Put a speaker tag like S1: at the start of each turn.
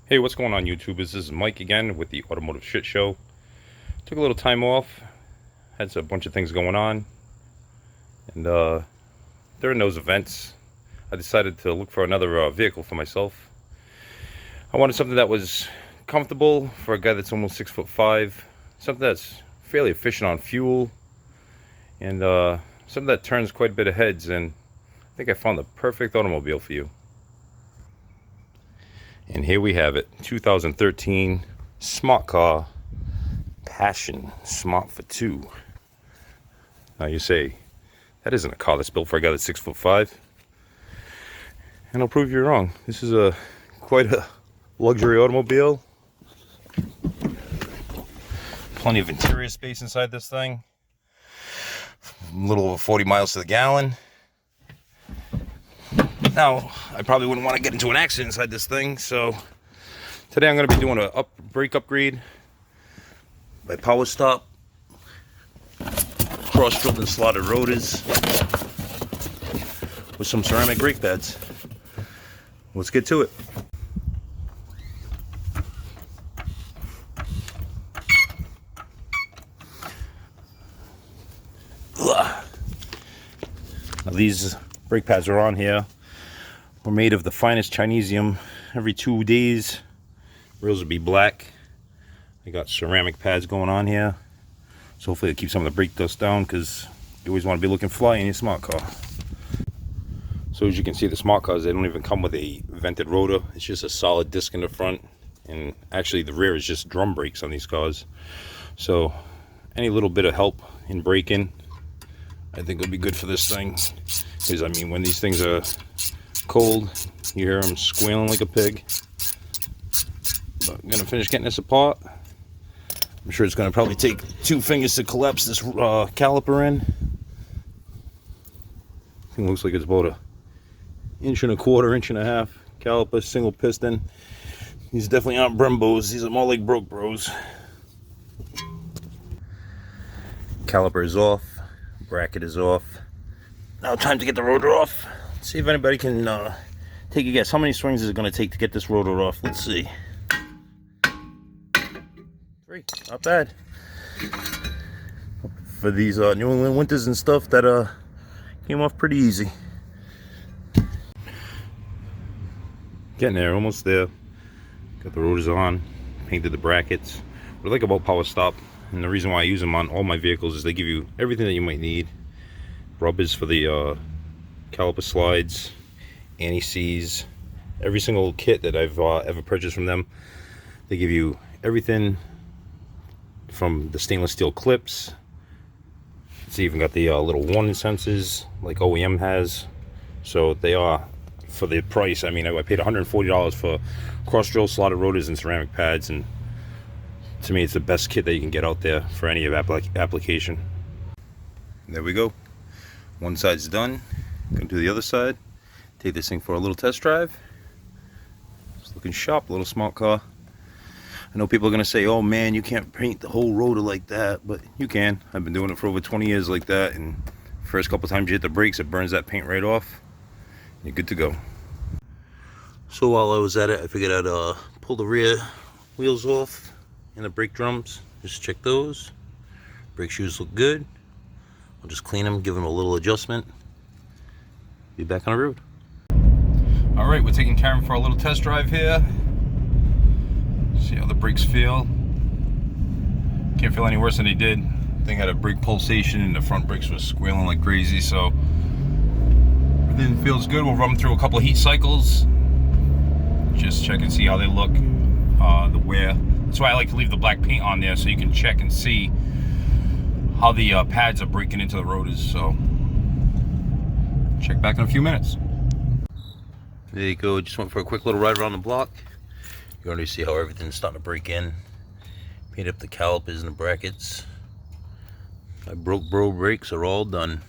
S1: Hey, what's going on, YouTubers? This is Mike again with the Automotive Shit Show. Took a little time off, had a bunch of things going on, and during those events, I decided to look for another vehicle for myself. I wanted something that was comfortable for a guy that's almost 6'5", something that's fairly efficient on fuel, and something that turns quite a bit of heads, and I think I found the perfect automobile for you. And here we have it, 2013 smart car, Passion Smart for Two. Now you say, that isn't a car that's built for a guy that's 6'5", and I'll prove you wrong. This is quite a luxury automobile. Plenty of interior space inside this thing. A little over 40 miles to the gallon. Now, I probably wouldn't want to get into an accident inside this thing, so today I'm going to be doing a brake upgrade by Powerstop. Cross-drilled and slotted rotors with some ceramic brake pads. Let's get to it. Now these brake pads are on here. We're made of the finest Chinesium. Every 2 days, rails will be black. I got ceramic pads going on here, so hopefully it'll keep some of the brake dust down, because you always want to be looking fly in your smart car. So as you can see, the smart cars, they don't even come with a vented rotor. It's just a solid disc in the front, and actually the rear is just drum brakes on these cars. So any little bit of help in braking, I think will be good for this thing, because I mean, when these things are cold, you hear them squealing like a pig. But I'm gonna finish getting this apart. I'm sure it's gonna probably take 2 fingers to collapse this caliper in. Thing looks like it's about a 1.25 1.5 inch caliper, single piston. These definitely aren't Brembos. These are more like Broke Bros. Caliper is off. Bracket is off. Now time to get the rotor off. Let's see if anybody can take a guess. How many swings is it going to take to get this rotor off? Let's see. 3. Not bad. For these New England winters and stuff, that came off pretty easy. Getting there, almost there. Got the rotors on, painted the brackets. What I like about Powerstop, and the reason why I use them on all my vehicles, is they give you everything that you might need. Rubbers for the caliper slides, anti-seize, every single kit that I've ever purchased from them. They give you everything from the stainless steel clips. It's even got the little warning sensors like OEM has. So they are, for the price, I mean, I paid $140 for cross-drill slotted rotors and ceramic pads, and to me it's the best kit that you can get out there for any of application. There we go. One side's done. Going to the other side. Take this thing for a little test drive. It's looking sharp, little smart car. I know people are going to say, oh man, you can't paint the whole rotor like that, but you can. I've been doing it for over 20 years like that, and first couple times you hit the brakes, it burns that paint right off. You're good to go. So while I was at it, I figured I'd pull the rear wheels off and the brake drums. Just check those. Brake shoes look good. I'll just clean them, give them a little adjustment. Be back on the road. All right, we're taking Karen for a little test drive here. See how the brakes feel. Can't feel any worse than they did. Thing had a brake pulsation, and the front brakes were squealing like crazy. So everything feels good. We'll run them through a couple of heat cycles. Just check and see how they look. The wear. That's why I like to leave the black paint on there, so you can check and see how the pads are breaking into the rotors. So check back in a few minutes. There you go. Just went for a quick little ride around the block. You already see how everything's starting to break in. Paint up the calipers and the brackets. My Broke Bro brakes are all done.